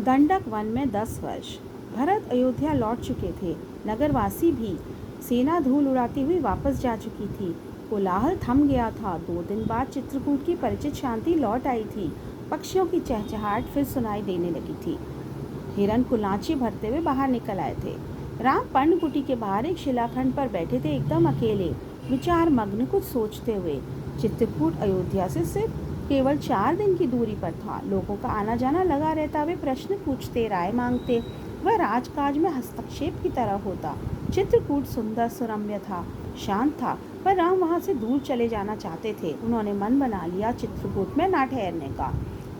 दंडक वन में 10 वर्ष। भरत अयोध्या लौट चुके थे। नगरवासी भी सेना धूल उड़ाती हुई वापस जा चुकी थी। कोलाहल थम गया था। 2 दिन बाद चित्रकूट की परिचित शांति लौट आई थी। पक्षियों की चहचहाट फिर सुनाई देने लगी थी। हिरन कुलांची भरते हुए बाहर निकल आए थे। राम पर्णकुटी के बाहर एक शिलाखंड पर बैठे थे, एकदम अकेले, विचार मग्न, कुछ सोचते हुए। चित्रकूट अयोध्या से सिर्फ केवल 4 दिन की दूरी पर था। लोगों का आना जाना लगा रहता। वे प्रश्न पूछते, राय मांगते। वह राजकाज में हस्तक्षेप की तरह होता। चित्रकूट सुंदर सुरम्य था, शांत था, पर राम वहां से दूर चले जाना चाहते थे। उन्होंने मन बना लिया चित्रकूट में ना ठहरने का।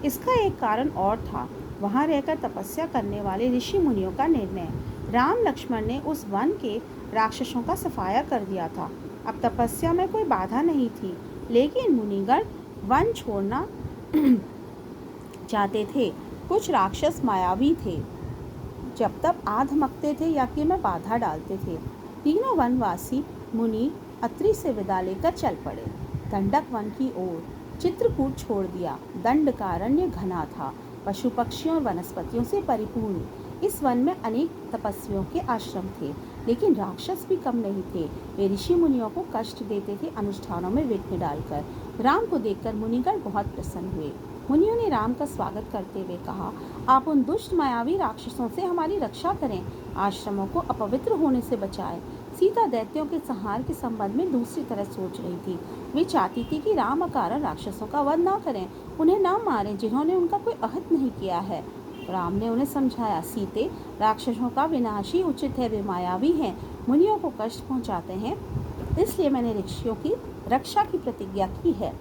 इसका एक कारण और था, वहां रहकर तपस्या करने वाले ऋषि मुनियों का निर्णय। राम लक्ष्मण ने उस वन के राक्षसों का सफाया कर दिया था। अब तपस्या में कोई बाधा नहीं थी, लेकिन मुनिगण वन छोड़ना चाहते थे। कुछ राक्षस मायावी थे, जब तब आधमकते थे, यज्ञ में बाधा डालते थे। तीनों वनवासी मुनि अत्रि से विदा लेकर चल पड़े, दंडक वन की ओर। चित्रकूट छोड़ दिया। दंडकारण्य घना था, पशु पक्षियों और वनस्पतियों से परिपूर्ण। इस वन में अनेक तपस्वियों के आश्रम थे, लेकिन राक्षस भी कम नहीं थे। वे ऋषि मुनियों को कष्ट देते थे, अनुष्ठानों में विघ्न डालकर। राम को देखकर मुनिगण बहुत प्रसन्न हुए। मुनियों ने राम का स्वागत करते हुए कहा, आप उन दुष्ट मायावी राक्षसों से हमारी रक्षा करें, आश्रमों को अपवित्र होने से बचाएं। सीता दैत्यों के संहार के संबंध में दूसरी तरह सोच रही थी। वे चाहती थी कि राम अकारण राक्षसों का वध न करें, उन्हें न मारें जिन्होंने उनका कोई अहित नहीं किया है। राम ने उन्हें समझाया, सीते, राक्षसों का विनाश ही उचित है। वे मायावी हैं, मुनियों को कष्ट पहुंचाते हैं, इसलिए मैंने ऋषियों की रक्षा की प्रतिज्ञा की है।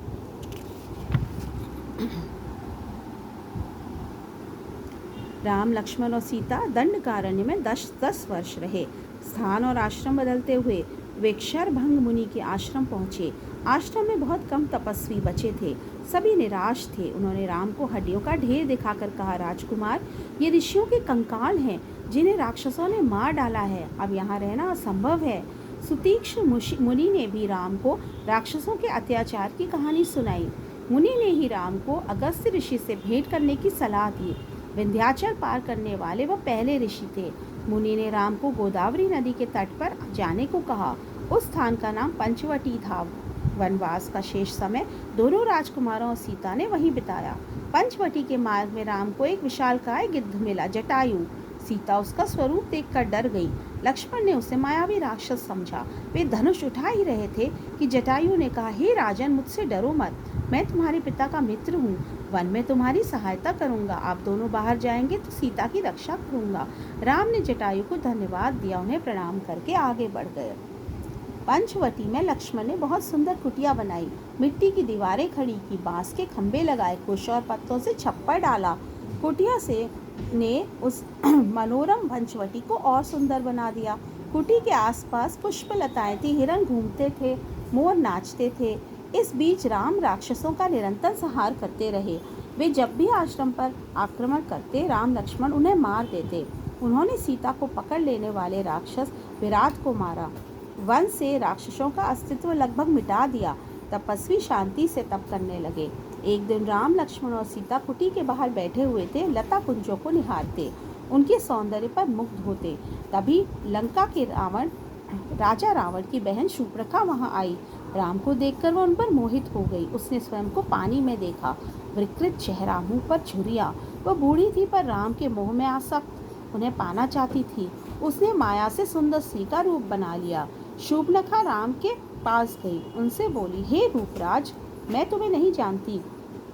राम, लक्ष्मण और सीता दंडकारण्य में 10 वर्ष रहे। स्थान और आश्रम बदलते हुए वे क्षरभंग मुनि के आश्रम पहुँचे। आश्रम में बहुत कम तपस्वी बचे थे, सभी निराश थे। उन्होंने राम को हड्डियों का ढेर दिखाकर कहा, राजकुमार, ये ऋषियों के कंकाल हैं जिन्हें राक्षसों ने मार डाला है। अब यहाँ रहना असंभव है। सुतीक्ष्ण मुनि ने भी राम को राक्षसों के अत्याचार की कहानी सुनाई। मुनि ने ही राम को अगस्त्य ऋषि से भेंट करने की सलाह दी। विंध्याचल पार करने वाले वह पहले ऋषि थे। मुनि ने राम को गोदावरी नदी के तट पर जाने को कहा। उस स्थान का नाम पंचवटी था। वनवास का शेष समय दोनों राजकुमारों और सीता ने वहीं बिताया। पंचवटी के मार्ग में राम को एक विशालकाय गिद्ध मिला, जटायु। सीता उसका स्वरूप देखकर डर गई। लक्ष्मण ने उसे मायावी राक्षस समझा। वे धनुष उठा ही रहे थे कि जटायु ने कहा, हे राजन, मुझसे डरो मत, मैं तुम्हारे पिता का मित्र हूँ, वन में तुम्हारी सहायता करूंगा। आप दोनों बाहर जाएंगे तो सीता की रक्षा करूंगा। राम ने जटायु को धन्यवाद दिया, उन्हें प्रणाम करके आगे बढ़ गए। पंचवटी में लक्ष्मण ने बहुत सुंदर कुटिया बनाई, मिट्टी की दीवारें खड़ी की, बांस के खंभे लगाए, कुश और पत्तों से छप्पर डाला। कुटिया से ने उस मनोरम पंचवटी को और सुंदर बना दिया। कुटी के आसपास पुष्पलताएं थी, हिरन घूमते थे, मोर नाचते थे। इस बीच राम राक्षसों का निरंतर संहार करते रहे। वे जब भी आश्रम पर आक्रमण करते, राम लक्ष्मण उन्हें मार देते। उन्होंने सीता को पकड़ लेने वाले राक्षस विराट को मारा, वन से राक्षसों का अस्तित्व लगभग मिटा दिया। तपस्वी शांति से तप करने लगे। एक दिन राम, लक्ष्मण और सीता कुटी के बाहर बैठे हुए थे, लता कुंजों को निहारते, उनके सौंदर्य पर मुग्ध होते। तभी लंका के राजा रावण की बहन शूर्पणखा वहां आई। राम को देखकर वह उन पर मोहित हो गई। उसने स्वयं को पानी में देखा, विकृत चेहरा, मुंह पर झुर्रियां। वह बूढ़ी थी पर राम के मोह में आसक्त, उन्हें पाना चाहती थी। उसने माया से सुंदर स्त्री का रूप बना लिया। शूर्पणखा राम के पास गई, उनसे बोली, हे रूपराज, मैं तुम्हें नहीं जानती,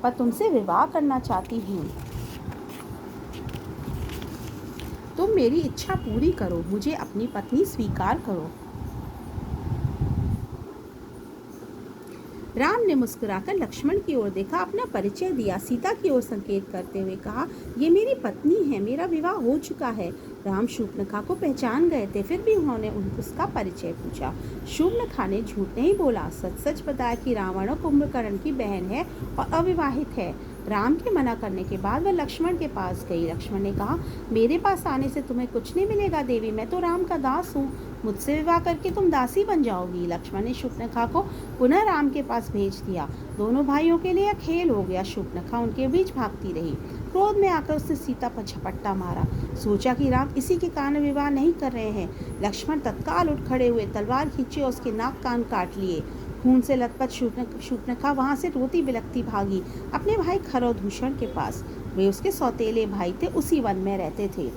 पर तुमसे विवाह करना चाहती हूँ। तुम मेरी इच्छा पूरी करो, मुझे अपनी पत्नी स्वीकार करो। राम ने मुस्कुराकर लक्ष्मण की ओर देखा, अपना परिचय दिया। सीता की ओर संकेत करते हुए कहा, ये मेरी पत्नी है, मेरा विवाह हो चुका है। राम शूर्पणखा को पहचान गए थे, फिर भी उन्होंने उसका परिचय पूछा। शूर्पणखा ने झूठ नहीं बोला, सच सच बताया कि रावण कुंभकर्ण की बहन है और अविवाहित है। राम के मना करने के बाद वह लक्ष्मण के पास गई। लक्ष्मण ने कहा, मेरे पास आने से तुम्हें कुछ नहीं मिलेगा देवी, मैं तो राम का दास हूँ, मुझसे विवाह करके तुम दासी बन जाओगी। लक्ष्मण ने शूर्पणखा को पुनः राम के पास भेज दिया। दोनों भाइयों के लिए यह खेल हो गया। शूर्पणखा उनके बीच भागती रही। क्रोध में आकर उसने सीता पर झपट्टा मारा। सोचा कि राम इसी के कारण विवाह नहीं कर रहे हैं। लक्ष्मण तत्काल उठ खड़े हुए, तलवार खींची और उसके नाक कान काट लिए। खून से लथपथ शूर्पणखा वहां से रोती बिलखती भागी अपने भाई खरदूषण के पास। वे उसके सौतेले भाई थे, उसी वन में रहते थे।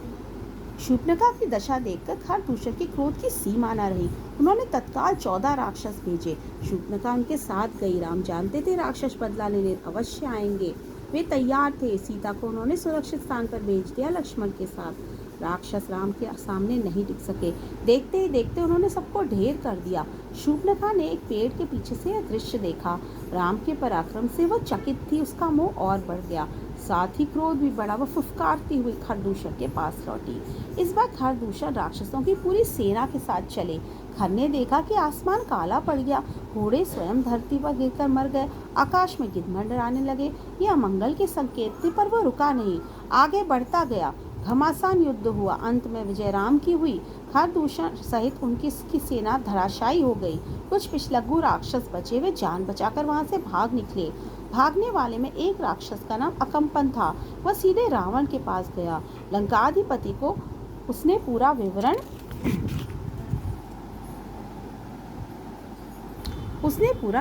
शूर्पणखा की दशा देखकर खरदूषण के क्रोध की सीमा न रही। उन्होंने तत्काल 14 राक्षस भेजे। शूर्पणखा उनके साथ गई। राम जानते थे राक्षस बदला लेने अवश्य आएंगे। वे तैयार थे। सीता को उन्होंने सुरक्षित स्थान पर भेज दिया लक्ष्मण के साथ। राक्षस राम के सामने नहीं टिक सके। देखते ही देखते उन्होंने सबको ढेर कर दिया। शूर्पणखा ने एक पेड़ के पीछे से यह दृश्य देखा। राम के पराक्रम से वह चकित थी। उसका मोह और बढ़ गया, साथ ही क्रोध भी बढ़ा। वह फुफकारती हुई खरदूषण के पास लौटी। इस बार खरदूषण राक्षसों की पूरी सेना के साथ चले। खर ने देखा कि आसमान काला पड़ गया, घोड़े स्वयं धरती पर गिरकर मर गए, आकाश में गिद्ध मंडराने लगे। ये अमंगल के संकेत थे, पर वह रुका नहीं, आगे बढ़ता गया। घमासान युद्ध हुआ। अंत में विजय राम की हुई। खरदूषण सहित उनकी सेना धराशायी हो गई। कुछ पिछलग्गू राक्षस बचे, वे जान बचाकर वहां से भाग निकले। भागने वाले में एक राक्षस का नाम अकंपन था। वह सीधे रावण के पास गया। लंकाधिपति को उसने पूरा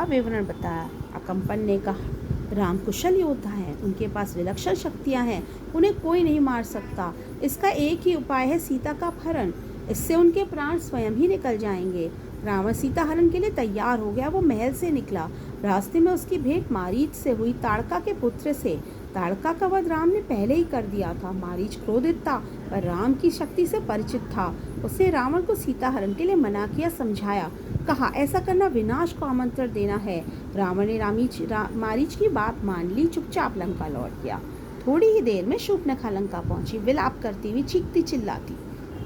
विवरण बताया। अकंपन ने कहा, राम कुशल योद्धा हैं, उनके पास विलक्षण शक्तियां हैं, उन्हें कोई नहीं मार सकता। इसका एक ही उपाय है, सीता का अपहरण। इससे उनके प्राण स्वयं ही निकल जाएंगे। रावण सीता हरण के लिए तैयार हो गया। वो महल से निकला। रास्ते में उसकी भेंट मारीच से हुई, ताड़का के पुत्र से। ताड़का का वध राम ने पहले ही कर दिया था। मारीच क्रोधित था, पर राम की शक्ति से परिचित था। उसने रावण को सीता हरण के लिए मना किया, समझाया। कहा, ऐसा करना विनाश को आमंत्रण देना है। रावण ने मारीच की बात मान ली, चुपचाप लंका लौट गया। थोड़ी ही देर में शूर्पणखा लंका पहुंची, विलाप करती हुई, चीखती चिल्लाती।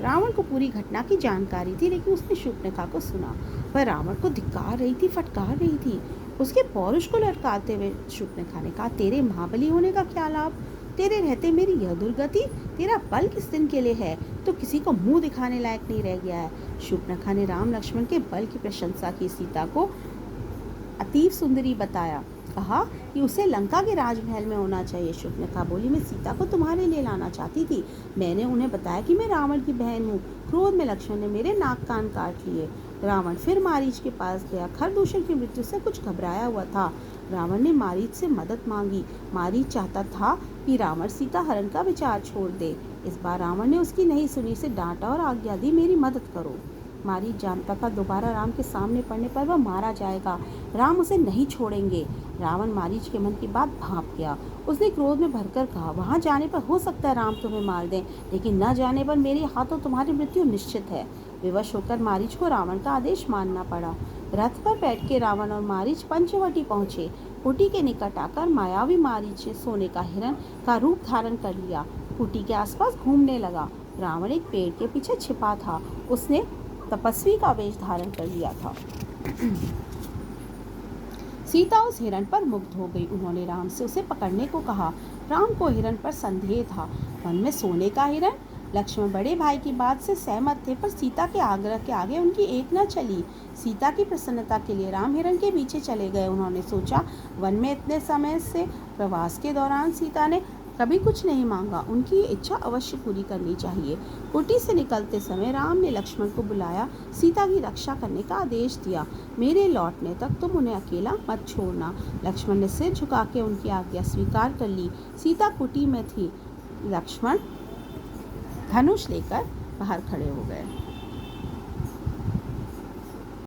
रावण को पूरी घटना की जानकारी थी, लेकिन उसने शूर्पणखा को सुना। वह रावण को धिक्कार रही थी, फटकार रही थी। उसके पौरुष को लटकाते हुए शूर्पणखा ने कहा, तेरे महाबली होने का क्या लाभ? तेरे रहते मेरी यह दुर्गति। तेरा बल किस दिन के लिए है? तो किसी को मुंह दिखाने लायक नहीं रह गया है। शूर्पणखा ने राम लक्ष्मण के बल की प्रशंसा की। सीता को अतीव सुंदरी बताया। कहा कि उसे लंका के राजमहल में होना चाहिए। शूर्पणखा बोली, मैं सीता को तुम्हारे लिए लाना चाहती थी। मैंने उन्हें बताया कि मैं रावण की बहन हूँ। क्रोध में लक्ष्मण ने मेरे नाक कान काट लिए। रावण फिर मारीच के पास गया। खरदूषण की मृत्यु से कुछ घबराया हुआ था। रावण ने मारीच से मदद मांगी। मारीच चाहता था कि रावण सीता हरण का विचार छोड़ दे। इस बार रावण ने उसकी नहीं सुनी, उसे डांटा और आज्ञा दी, मेरी मदद करो। मारीच जानता था दोबारा राम के सामने पड़ने पर वह मारा जाएगा। राम उसे नहीं छोड़ेंगे। रावण मारीच के मन की बात भांप गया। उसने क्रोध में भरकर कहा, वहां जाने पर हो सकता है राम तुम्हें मार दें, लेकिन न जाने पर मेरे हाथों तुम्हारी मृत्यु निश्चित है। विवश होकर मारीच को रावण का आदेश मानना पड़ा। रथ पर बैठ के रावण और मारीच पंचवटी पहुंचे। कुटी के निकट आकर मायावी मारीच ने सोने का हिरण का रूप धारण कर लिया। कुटी के आसपास घूमने लगा। रावण एक पेड़ के पीछे छिपा था। उसने तपस्वी का वेश धारण कर लिया था। सीता उस हिरण पर मुग्ध हो गई। उन्होंने राम से उसे पकड़ने को कहा। राम को हिरण पर संदेह था। वन में सोने का हिरण? लक्ष्मण बड़े भाई की बात से सहमत थे, पर सीता के आग्रह के आगे उनकी एक न चली। सीता की प्रसन्नता के लिए राम हिरण के पीछे चले गए। उन्होंने सोचा, वन में इतने समय से प्रवास के दौरान सीता ने कभी कुछ नहीं मांगा, उनकी ये इच्छा अवश्य पूरी करनी चाहिए। कुटी से निकलते समय राम ने लक्ष्मण को बुलाया, सीता की रक्षा करने का आदेश दिया। मेरे लौटने तक तुम उन्हें अकेला मत छोड़ना। लक्ष्मण ने सिर झुका के उनकी आज्ञा स्वीकार कर ली। सीता कुटी में थी। लक्ष्मण धनुष लेकर बाहर खड़े हो गए।